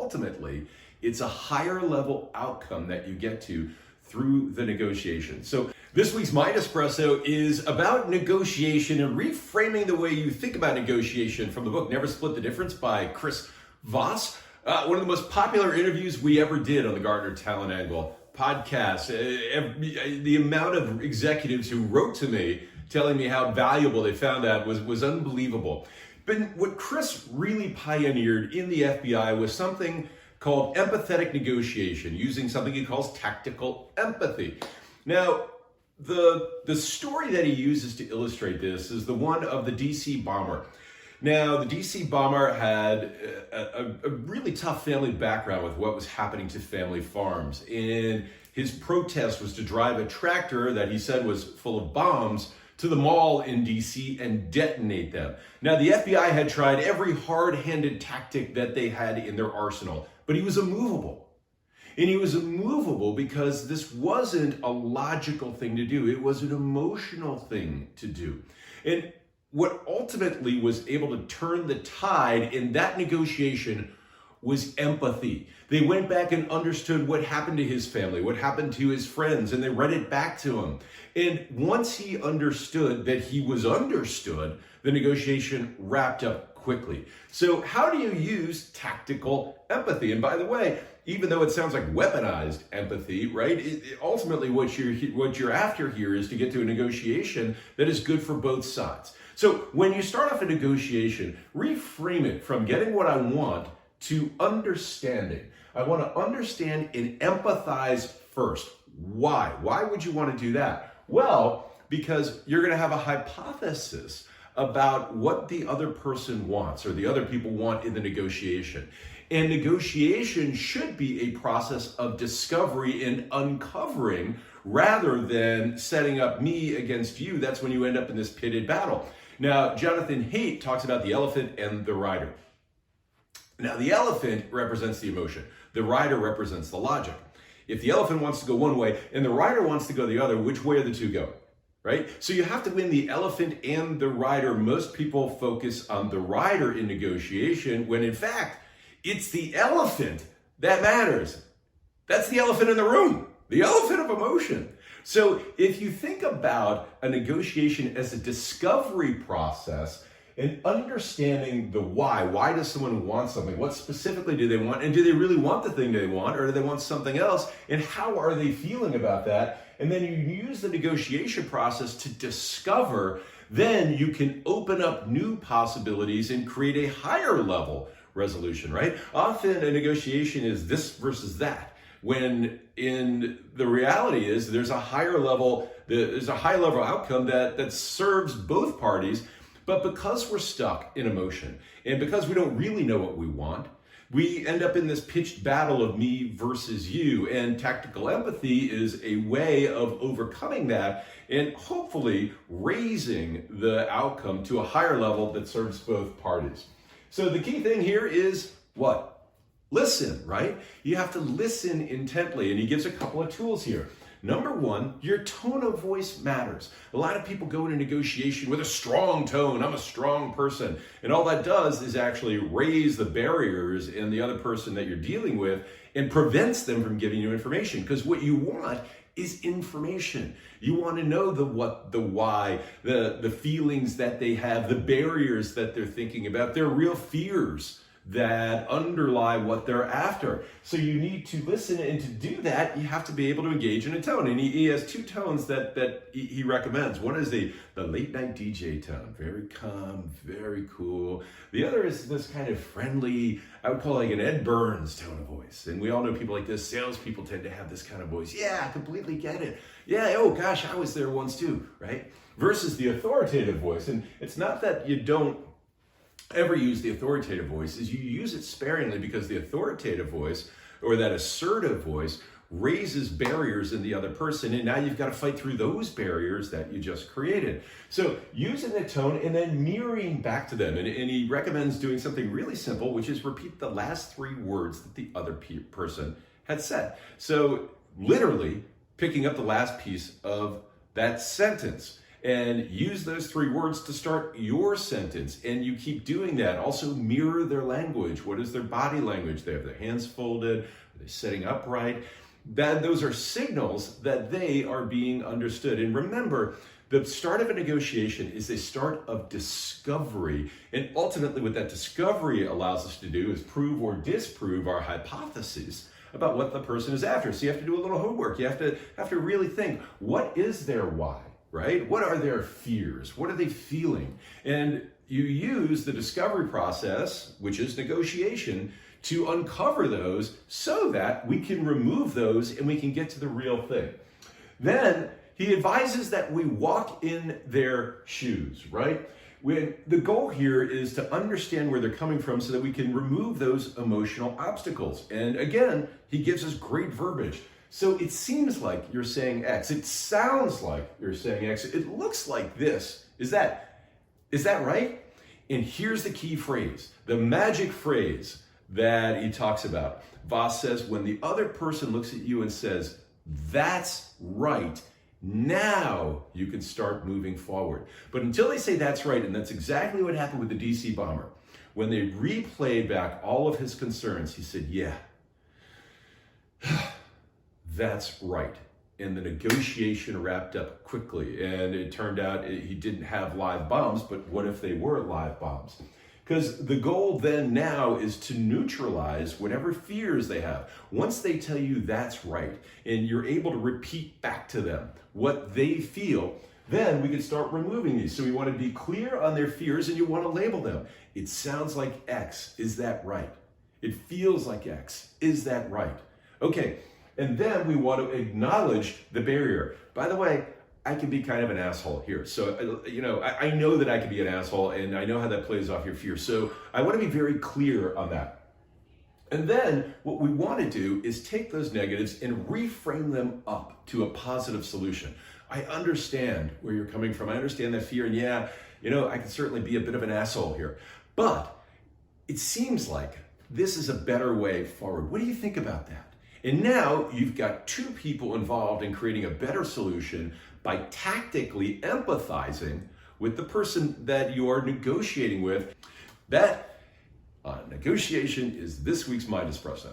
ultimately, it's a higher level outcome that you get to through the negotiation. So this week's Mind Espresso is about negotiation and reframing the way you think about negotiation from the book Never Split the Difference by Chris Voss. One of the most popular interviews we ever did on the Gartner Talent Angle podcast. The amount of executives who wrote to me telling me how valuable they found that was unbelievable. But what Chris really pioneered in the FBI was something called empathetic negotiation, using something he calls tactical empathy. Now, the story that he uses to illustrate this is the one of the DC bomber. Now, the DC bomber had a really tough family background with what was happening to family farms. And his protest was to drive a tractor that he said was full of bombs to the mall in DC and detonate them. Now, the FBI had tried every hard-handed tactic that they had in their arsenal, but he was immovable. And he was immovable because this wasn't a logical thing to do. It was an emotional thing to do. And what ultimately was able to turn the tide in that negotiation was empathy. They went back and understood what happened to his family, what happened to his friends, and they read it back to him. And once he understood that he was understood, the negotiation wrapped up quickly. So how do you use tactical empathy? And by the way, even though it sounds like weaponized empathy, right? Ultimately, what you're after here is to get to a negotiation that is good for both sides. So when you start off a negotiation, reframe it from getting what I want to understanding. I want to understand and empathize first. Why? Why would you want to do that? Well, because you're going to have a hypothesis about what the other person wants or the other people want in the negotiation. And negotiation should be a process of discovery and uncovering rather than setting up me against you. That's when you end up in this pitted battle. Now, Jonathan Haidt talks about the elephant and the rider. Now, the elephant represents the emotion. The rider represents the logic. If the elephant wants to go one way and the rider wants to go the other, which way are the two going? Right? So you have to win the elephant and the rider. Most people focus on the rider in negotiation when in fact, it's the elephant that matters. That's the elephant in the room, the elephant of emotion. So if you think about a negotiation as a discovery process and understanding the why does someone want something? What specifically do they want? And do they really want the thing they want or do they want something else? And how are they feeling about that? And then you use the negotiation process to discover, then you can open up new possibilities and create a higher level resolution, right? Often a negotiation is this versus that, when in the reality is there's a higher level outcome that serves both parties. But because we're stuck in emotion and because we don't really know what we want, we end up in this pitched battle of me versus you. And tactical empathy is a way of overcoming that and hopefully raising the outcome to a higher level that serves both parties. So the key thing here is what? Listen, right? You have to listen intently. And he gives a couple of tools here. Number one, your tone of voice matters. A lot of people go into negotiation with a strong tone. I'm a strong person. And all that does is actually raise the barriers in the other person that you're dealing with and prevents them from giving you information. Because what you want is information. You want to know the what, the why, the feelings that they have, the barriers that they're thinking about, their real fears that underlie what they're after. So you need to listen, and to do that, you have to be able to engage in a tone. And he has two tones that he recommends. One is the late night DJ tone, very calm, very cool. The other is this kind of friendly, I would call like an Ed Burns tone of voice. And we all know people like this. Salespeople tend to have this kind of voice. Yeah, I completely get it. Yeah, oh gosh, I was there once too, right? Versus the authoritative voice. And it's not that you don't ever use the authoritative voice, is you use it sparingly because the authoritative voice or that assertive voice raises barriers in the other person, and now you've got to fight through those barriers that you just created. So using the tone and then mirroring back to them, and he recommends doing something really simple, which is repeat the last three words that the other person had said. So literally picking up the last piece of that sentence. and use those 3 words to start your sentence. And you keep doing that. Also mirror their language. What is their body language? They have their hands folded. Are they sitting upright? Those are signals that they are being understood. And remember, the start of a negotiation is a start of discovery. And ultimately what that discovery allows us to do is prove or disprove our hypotheses about what the person is after. So you have to do a little homework. You have to really think, what is their why, right? What are their fears? What are they feeling? And you use the discovery process, which is negotiation, to uncover those so that we can remove those and we can get to the real thing. Then he advises that we walk in their shoes, right? The goal here is to understand where they're coming from so that we can remove those emotional obstacles. And again, he gives us great verbiage. So it seems like you're saying X. It sounds like you're saying X. It looks like this. Is that right? And here's the key phrase, the magic phrase that he talks about. Voss says, when the other person looks at you and says, that's right, now you can start moving forward. But until they say that's right, and that's exactly what happened with the DC bomber, when they replayed back all of his concerns, he said, yeah, that's right. And the negotiation wrapped up quickly. And it turned out he didn't have live bombs, but what if they were live bombs? Because the goal then now is to neutralize whatever fears they have. Once they tell you that's right, and you're able to repeat back to them what they feel, then we can start removing these. So we want to be clear on their fears and you want to label them. It sounds like X. Is that right? It feels like X. Is that right? Okay. And then we want to acknowledge the barrier. By the way, I can be kind of an asshole here. So, I know that I can be an asshole and I know how that plays off your fear. So I want to be very clear on that. And then what we want to do is take those negatives and reframe them up to a positive solution. I understand where you're coming from. I understand that fear. And yeah, I can certainly be a bit of an asshole here. But it seems like this is a better way forward. What do you think about that? And now you've got 2 people involved in creating a better solution by tactically empathizing with the person that you are negotiating with. That negotiation is this week's Mind Espresso.